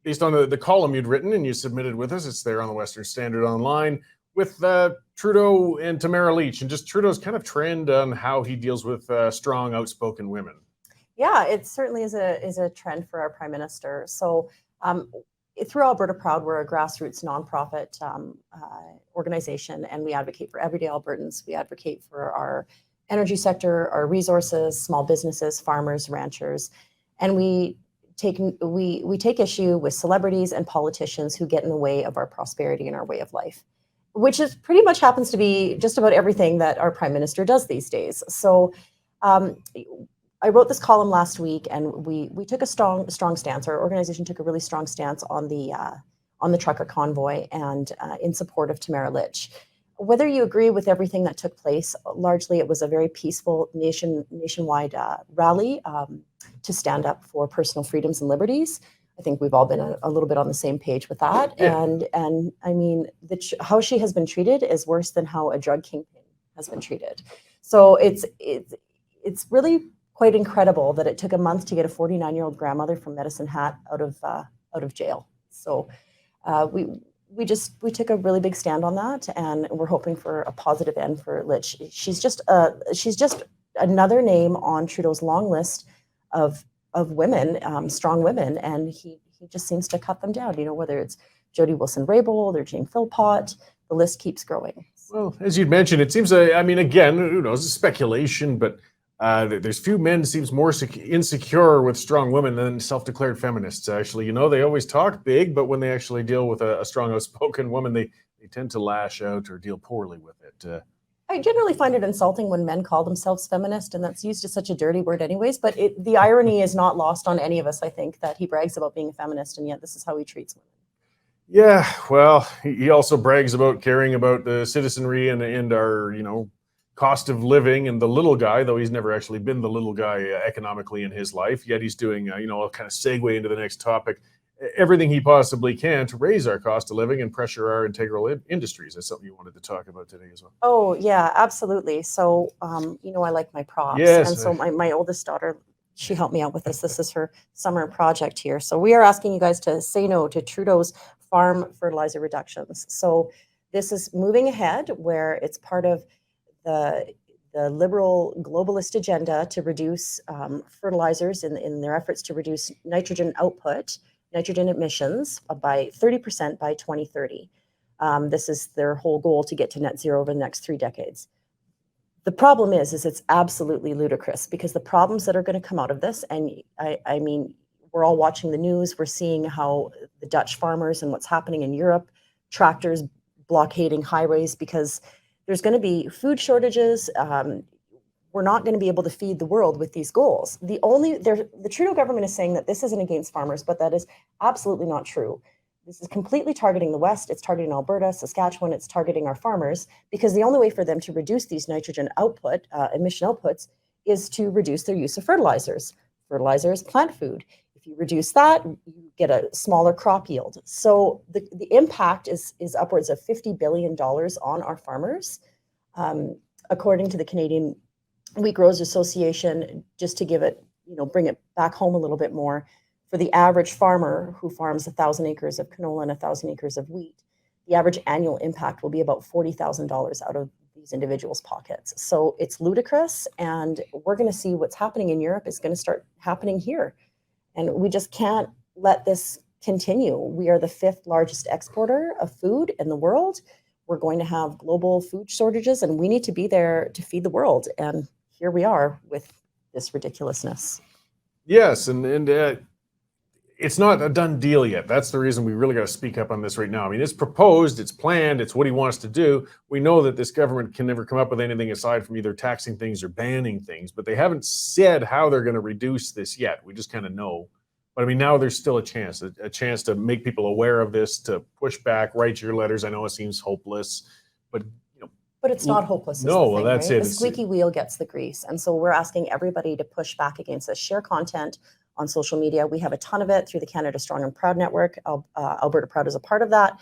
based on the column you'd written and you submitted with us. It's there on the Western Standard Online with Trudeau and Tamara Lich, and just Trudeau's kind of trend on how he deals with strong, outspoken women. Yeah, it certainly is a trend for our Prime Minister. So through Alberta Proud, we're a grassroots nonprofit organization, and we advocate for everyday Albertans. We advocate for our energy sector, our resources, small businesses, farmers, ranchers, and we take issue with celebrities and politicians who get in the way of our prosperity and our way of life, which is pretty much happens to be just about everything that our Prime Minister does these days. So I wrote this column last week, and we took a strong stance. Our organization took a really strong stance on the trucker convoy and in support of Tamara Lich. Whether you agree with everything that took place, largely it was a very peaceful nationwide rally to stand up for personal freedoms and liberties. I think we've all been a little bit on the same page with that. Yeah. And I mean, how she has been treated is worse than how a drug kingpin has been treated. So it's really quite incredible that it took a month to get a 49-year-old grandmother from Medicine Hat out of jail. So we took a really big stand on that, and we're hoping for a positive end for Lich. She's just another name on Trudeau's long list of women, strong women, and he just seems to cut them down. You know, whether it's Jody Wilson-Raybould or Jane Philpott, the list keeps growing. Well, as you'd mentioned, it seems, I mean, again, who knows, it's speculation, but there's few men seems more insecure with strong women than self-declared feminists. Actually, you know, they always talk big, but when they actually deal with a strong, outspoken woman, they tend to lash out or deal poorly with it. I generally find it insulting when men call themselves feminist, and that's used as such a dirty word anyways, but the irony is not lost on any of us, I think, that he brags about being a feminist, and yet this is how he treats women. Yeah, well, he also brags about caring about the citizenry and our, you know, cost of living and the little guy, though he's never actually been the little guy economically in his life, yet he's doing, you know, a kind of segue into the next topic, everything he possibly can to raise our cost of living and pressure our integral industries. That's something you wanted to talk about today as well. Oh, yeah, absolutely. So, you know, I like my props. Yes. And so my oldest daughter, she helped me out with this. This is her summer project here. So we are asking you guys to say no to Trudeau's farm fertilizer reductions. So this is moving ahead where it's part of the liberal globalist agenda to reduce fertilizers in their efforts to reduce nitrogen output, nitrogen emissions by 30% by 2030. This is their whole goal to get to net zero over the next 3 decades. The problem is it's absolutely ludicrous because the problems that are going to come out of this, and I mean, we're all watching the news, we're seeing how the Dutch farmers and what's happening in Europe, tractors blockading highways because there's going to be food shortages. We're not going to be able to feed the world with these goals. The Trudeau government is saying that this isn't against farmers, but that is absolutely not true. This is completely targeting the West. It's targeting Alberta, Saskatchewan. It's targeting our farmers because the only way for them to reduce these nitrogen output, emission outputs, is to reduce their use of fertilizers. Fertilizer is plant food. If you reduce that, you get a smaller crop yield. So the impact is upwards of $50 billion on our farmers. According to the Canadian Wheat Growers Association, just to give it, you know, bring it back home a little bit more, for the average farmer who farms 1,000 acres of canola and 1,000 acres of wheat, the average annual impact will be about $40,000 out of these individuals' pockets. So it's ludicrous, and we're going to see what's happening in Europe is going to start happening here. And we just can't let this continue. We are the 5th largest exporter of food in the world. We're going to have global food shortages, and we need to be there to feed the world. And here we are with this ridiculousness. Yes, and it's not a done deal yet. That's the reason we really got to speak up on this right now. I mean, it's proposed, it's planned, it's what he wants to do. We know that this government can never come up with anything aside from either taxing things or banning things, but they haven't said how they're going to reduce this yet. We just kind of know. But I mean, now there's still a chance to make people aware of this, to push back, write your letters. I know it seems hopeless, but you know. But it's not hopeless. No, well, that's it. The squeaky wheel gets the grease. And so we're asking everybody to push back against this. Share content on social media. We have a ton of it through the Canada Strong and Proud network. Alberta Proud is a part of that.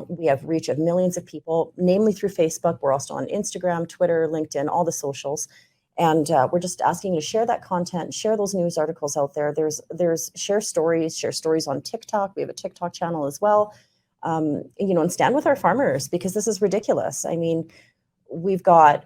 We have reach of millions of people, namely through Facebook. We're also on Instagram, Twitter, LinkedIn, all the socials. And we're just asking you to share that content, share those news articles out there. There's share stories on TikTok. We have a TikTok channel as well. And stand with our farmers, because this is ridiculous. I mean, we've got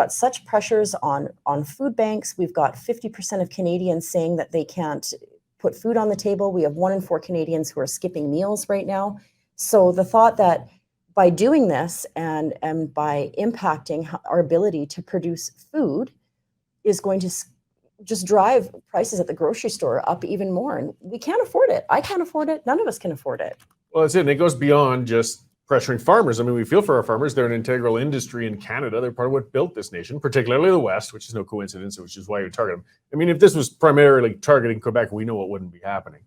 such pressures on food banks. We've got 50% of Canadians saying that they can't put food on the table. We have 1 in 4 Canadians who are skipping meals right now. So the thought that by doing this and by impacting our ability to produce food is going to just drive prices at the grocery store up even more. And we can't afford it. I can't afford it. None of us can afford it. Well, that's it. And it goes beyond just pressuring farmers. I mean, we feel for our farmers. They're an integral industry in Canada. They're part of what built this nation, particularly the West, which is no coincidence, which is why you target them. I mean, if this was primarily targeting Quebec, we know it wouldn't be happening.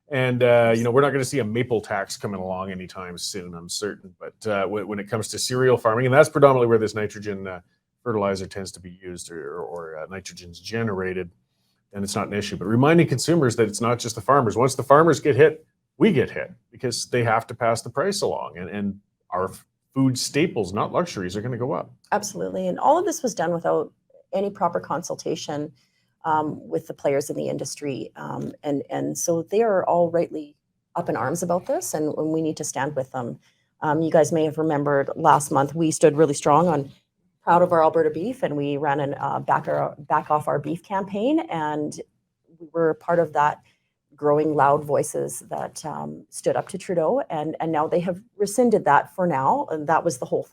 And, we're not going to see a maple tax coming along anytime soon, I'm certain. But when it comes to cereal farming, and that's predominantly where this nitrogen fertilizer tends to be used, or nitrogen's generated, then it's not an issue. But reminding consumers that it's not just the farmers. Once the farmers get hit, we get hit, because they have to pass the price along. And our food staples, not luxuries, are going to go up. Absolutely. And all of this was done without any proper consultation with the players in the industry. And so they are all rightly up in arms about this, and we need to stand with them. You guys may have remembered last month, we stood really strong on proud of our Alberta beef, and we ran an back off our beef campaign, and we were part of that growing loud voices that stood up to Trudeau, and now they have rescinded that for now. And that was the whole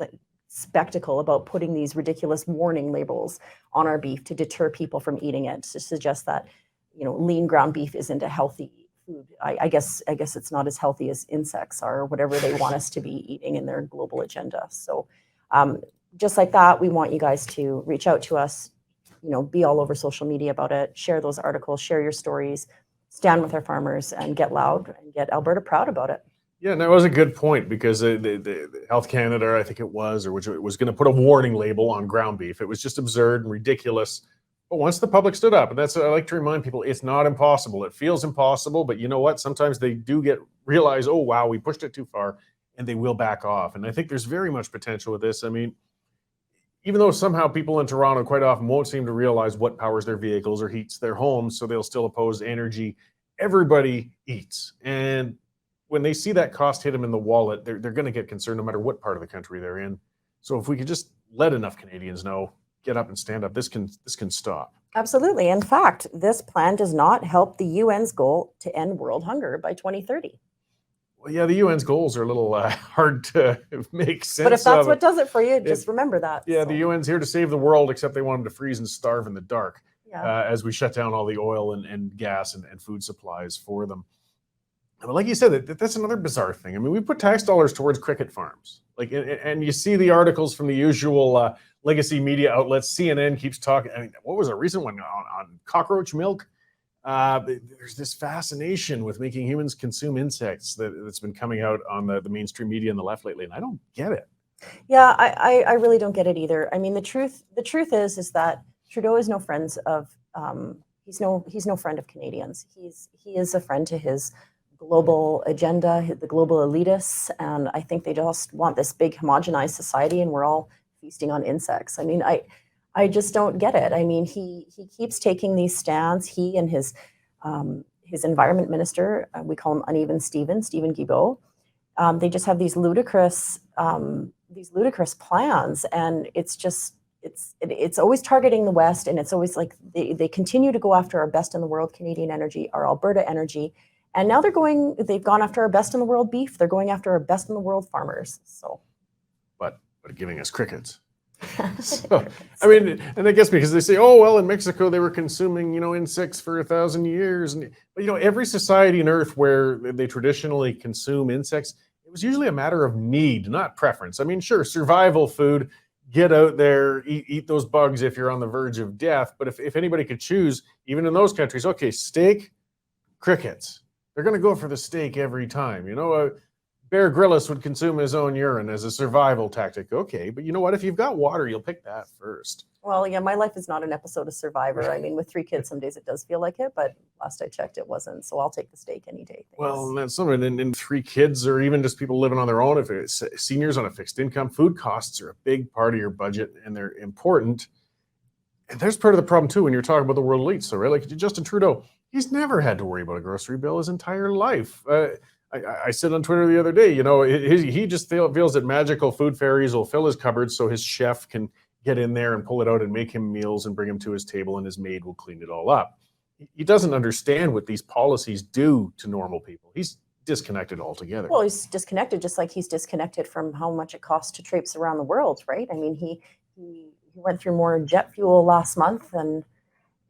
spectacle about putting these ridiculous warning labels on our beef to deter people from eating it, to suggest that lean ground beef isn't a healthy food. I guess it's not as healthy as insects are, or whatever they want us to be eating in their global agenda. So just like that, we want you guys to reach out to us, be all over social media about it, share those articles, share your stories, stand with our farmers, and get loud and get Alberta proud about it. Yeah, that was a good point, because the Health Canada, I think it was, or which it was going to put a warning label on ground beef. It was just absurd and ridiculous. But once the public stood up, and that's what I like to remind people, it's not impossible. It feels impossible, but you know what? Sometimes they do realize, oh, wow, we pushed it too far, and they will back off. And I think there's very much potential with this. I mean, even though somehow people in Toronto quite often won't seem to realize what powers their vehicles or heats their homes, so they'll still oppose energy, everybody eats. And when they see that cost hit them in the wallet, they're going to get concerned no matter what part of the country they're in. So if we could just let enough Canadians know, get up and stand up, this can stop. Absolutely. In fact, this plan does not help the UN's goal to end world hunger by 2030. Well, yeah, the UN's goals are a little hard to make sense of. But if that's what does it for you, just remember that. Yeah, so. The UN's here to save the world, except they want them to freeze and starve in the dark as we shut down all the oil and gas and food supplies for them. But like you said, that's another bizarre thing. I mean, we put tax dollars towards cricket farms. And you see the articles from the usual legacy media outlets. CNN keeps talking. I mean, what was a recent one on cockroach milk? There's this fascination with making humans consume insects that's been coming out on the mainstream media and the left lately, and I don't get it. Yeah, I really don't get it either. I mean, the truth is that Trudeau is no friend of he's no friend of Canadians. He is a friend to his global agenda, the global elitists, and I think they just want this big homogenized society, and we're all feasting on insects. I mean, I just don't get it. I mean, he keeps taking these stands. He and his environment minister, we call him Uneven Stephen Guilbeault. They just have these ludicrous plans, and it's always targeting the West, and it's always like they continue to go after our best in the world Canadian energy, our Alberta energy, and now they've gone after our best in the world beef. They're going after our best in the world farmers. So, but giving us crickets. So, I mean, and that gets me, because they say, oh, well, in Mexico, they were consuming, insects for 1,000 years. But every society on Earth where they traditionally consume insects, it was usually a matter of need, not preference. I mean, sure, survival food, get out there, eat those bugs if you're on the verge of death. But if anybody could choose, even in those countries, okay, steak, crickets. They're going to go for the steak every time. Bear Grylls would consume his own urine as a survival tactic. Okay, but you know what? If you've got water, you'll pick that first. Well, yeah, my life is not an episode of Survivor. I mean, with 3 kids, some days it does feel like it, but last I checked, it wasn't. So I'll take the steak any day. Thanks. Well, and that's something. And 3 kids, or even just people living on their own, if it's seniors on a fixed income, food costs are a big part of your budget, and they're important. And there's part of the problem too when you're talking about the world elites. So, right, like Justin Trudeau, he's never had to worry about a grocery bill his entire life. I said on Twitter the other day, he just feels that magical food fairies will fill his cupboards so his chef can get in there and pull it out and make him meals and bring him to his table, and his maid will clean it all up. He doesn't understand what these policies do to normal people. He's disconnected altogether. Well, he's disconnected, just like he's disconnected from how much it costs to traipse around the world, right? I mean, he went through more jet fuel last month than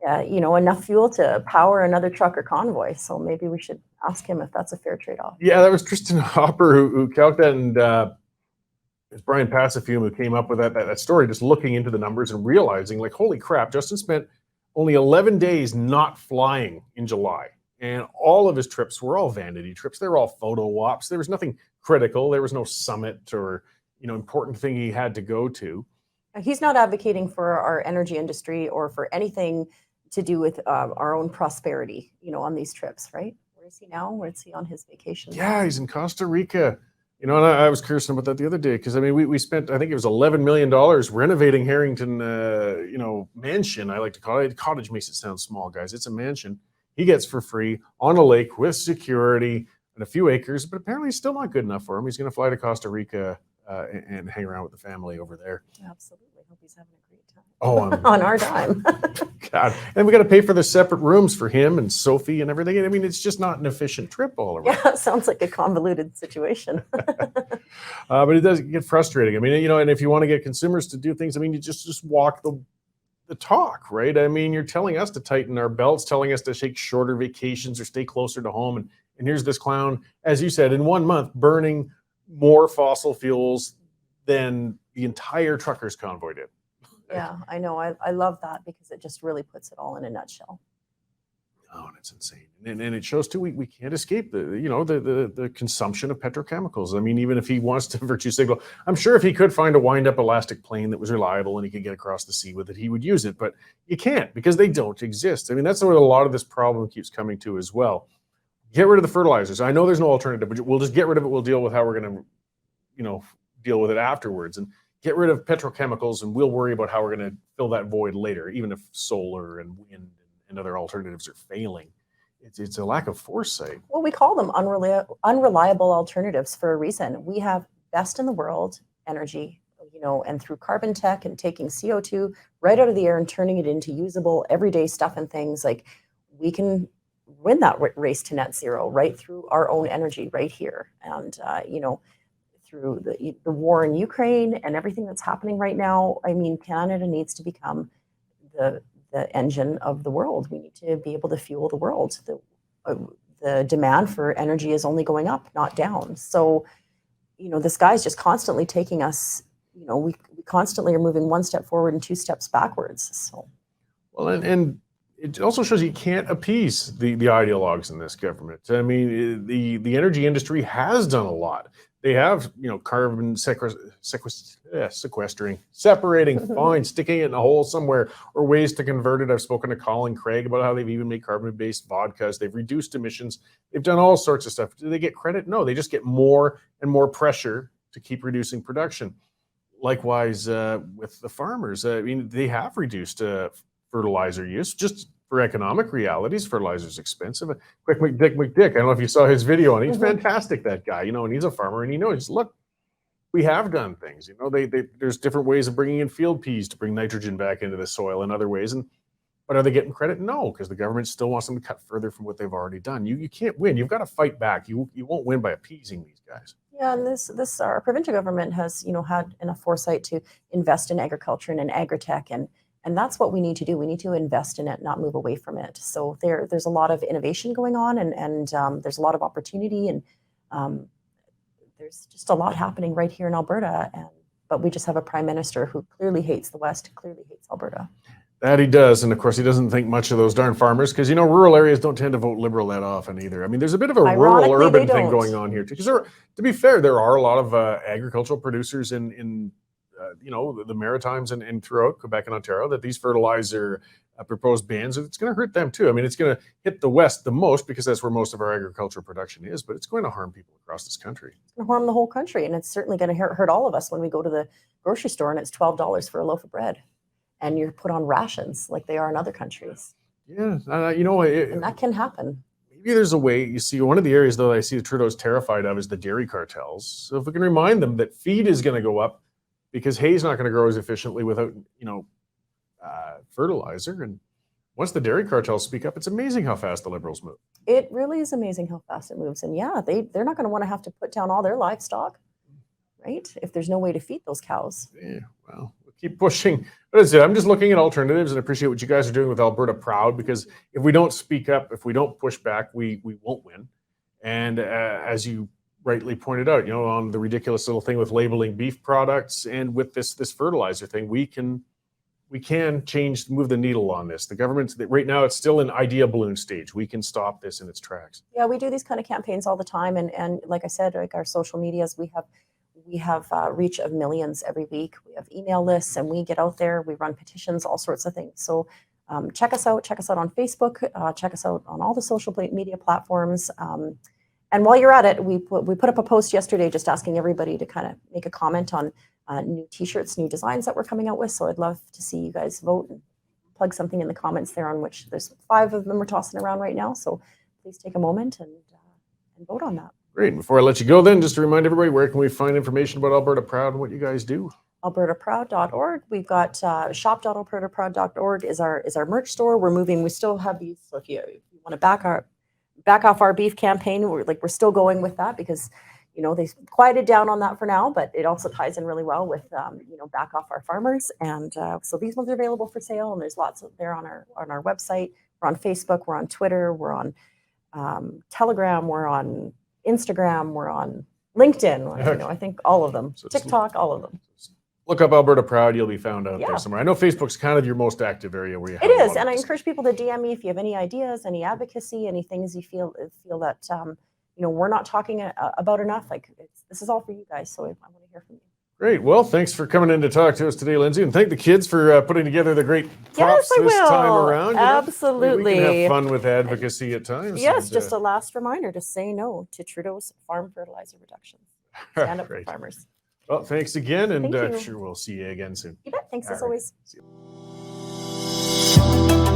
enough fuel to power another truck or convoy. So maybe we should ask him if that's a fair trade-off. Yeah, that was Tristan Hopper who calculated that, and it's Brian Passafume who came up with that story, just looking into the numbers and realizing, like, holy crap, Justin spent only 11 days not flying in July. And all of his trips were all vanity trips. They were all photo ops. There was nothing critical. There was no summit or, important thing he had to go to. He's not advocating for our energy industry or for anything to do with our own prosperity, on these trips, right? Where is he now? Where is he on his vacation? Yeah, he's in Costa Rica. And I was curious about that the other day because, I mean, we spent, I think it was $11 million renovating Harrington, mansion. I like to call it. Cottage makes it sound small, guys. It's a mansion. He gets for free on a lake with security and a few acres, but apparently it's still not good enough for him. He's going to fly to Costa Rica and hang around with the family over there. Absolutely. Hope he's having a great time. Oh, on our dime. God. And we got to pay for the separate rooms for him and Sophie and everything. I mean, it's just not an efficient trip all around. Yeah, it sounds like a convoluted situation. But it does get frustrating. I mean, and if you want to get consumers to do things, I mean, you just walk the talk, right? I mean, you're telling us to tighten our belts, telling us to take shorter vacations or stay closer to home. And here's this clown, as you said, in 1 month, burning more fossil fuels than the entire truckers convoy did. Yeah, I know. I love that because it just really puts it all in a nutshell. Oh, and it's insane. And it shows too, we can't escape the consumption of petrochemicals. I mean, even if he wants to virtue signal, I'm sure if he could find a wind up elastic plane that was reliable and he could get across the sea with it, he would use it, but you can't because they don't exist. I mean, that's where a lot of this problem keeps coming to as well. Get rid of the fertilizers. I know there's no alternative, but we'll just get rid of it. We'll deal with how we're going to, deal with it afterwards. And get rid of petrochemicals, and we'll worry about how we're going to fill that void later, even if solar and wind and other alternatives are failing. It's a lack of foresight. Well, we call them unreliable alternatives for a reason. We have best in the world energy, and through carbon tech and taking CO2 right out of the air and turning it into usable everyday stuff and things, like we can win that race to net zero right through our own energy right here. And, through the war in Ukraine and everything that's happening right now, I mean, Canada needs to become the engine of the world. We need to be able to fuel the world. The demand for energy is only going up, not down. So, this guy's just constantly taking us, we constantly are moving one step forward and two steps backwards. So, well, and it also shows you can't appease the ideologues in this government. I mean, the energy industry has done a lot. They have, carbon sequestering, separating, fine, sticking it in a hole somewhere, or ways to convert it. I've spoken to Colin Craig about how they've even made carbon-based vodkas. They've reduced emissions. They've done all sorts of stuff. Do they get credit? No, they just get more and more pressure to keep reducing production. Likewise, with the farmers, I mean, they have reduced fertilizer use just for economic realities. Fertilizer is expensive. Quick McDick, I don't know if you saw his video on it. He's fantastic, that guy, and he's a farmer, and he knows, look, we have done things, there's different ways of bringing in field peas to bring nitrogen back into the soil and other ways. But are they getting credit? No, because the government still wants them to cut further from what they've already done. You can't win. You've got to fight back. You won't win by appeasing these guys. Yeah, and this our provincial government has, had enough foresight to invest in agriculture and in agri-tech, and that's what we need to do. We need to invest in it, not move away from it. So there's a lot of innovation going on, and there's a lot of opportunity, and there's just a lot happening right here in Alberta. But we just have a prime minister who clearly hates the West, clearly hates Alberta. That he does, and of course he doesn't think much of those darn farmers, because rural areas don't tend to vote Liberal that often either. I mean, there's a bit of a rural-urban thing going on here too. Because to be fair, there are a lot of agricultural producers in the Maritimes and throughout Quebec and Ontario that these fertilizer proposed bans, it's going to hurt them too. I mean, it's going to hit the West the most because that's where most of our agricultural production is, but it's going to harm people across this country. It's going to harm the whole country, and it's certainly going to hurt all of us when we go to the grocery store and it's $12 for a loaf of bread. and you're put on rations like they are in other countries. Yeah, And that can happen. maybe there's a way. You see, one of the areas though I see Trudeau's terrified of is the dairy cartels. So if we can remind them that feed is going to go up because hay's not going to grow as efficiently without fertilizer, and once the dairy cartels speak up, it's amazing how fast the Liberals move. It really is amazing how fast it moves. And yeah, they're not going to want to have to put down all their livestock, right? If there's no way to feed those cows. Yeah, well, we'll keep pushing. But as I said, I'm just looking at alternatives and appreciate what you guys are doing with Alberta Proud, because if we don't speak up, if we don't push back, we won't win. And as you rightly pointed out, on the ridiculous little thing with labeling beef products and with this fertilizer thing, we can move the needle on this. The government, right now, it's still in idea balloon stage. We can stop this in its tracks. Yeah, we do these kind of campaigns all the time. And like I said, like our social medias, we have reach of millions every week. We have email lists, and we get out there, we run petitions, all sorts of things. So check us out on Facebook, check us out on all the social media platforms. And while you're at it, we put up a post yesterday just asking everybody to kind of make a comment on new t-shirts, new designs that we're coming out with. So I'd love to see you guys vote and plug something in the comments there, on which there's 5 of them we're tossing around right now. So please take a moment and vote on that. Great. Before I let you go then, just to remind everybody, where can we find information about Alberta Proud and what you guys do? AlbertaProud.org. We've got shop.albertaproud.org is our merch store. We're moving. We still have these. So if you want to back off our beef campaign, we're still going with that, because they quieted down on that for now, but it also ties in really well with back off our farmers. And so these ones are available for sale, and there's lots there on our website. We're on Facebook, we're on Twitter, we're on Telegram, we're on Instagram, we're on LinkedIn. I think all of them. So TikTok, all of them. Look up Alberta Proud. You'll be found out Yeah. there somewhere. I know Facebook's kind of your most active area where you have It a lot is, of and I this. encourage people to DM me if you have any ideas, any advocacy, any things you feel that we're not talking about enough. This is all for you guys, so I want to hear from you. Great. Well, thanks for coming in to talk to us today, Lindsay, and thank the kids for putting together the great props Yes, I this time will. around. Absolutely. We can have fun with advocacy at times. Yes, and, just a last reminder to say no to Trudeau's farm fertilizer reductions. Stand up for Great. farmers. Well, thanks again, and Thank you. I'm sure we'll see you again soon. You bet. Thanks All as right. always. See you.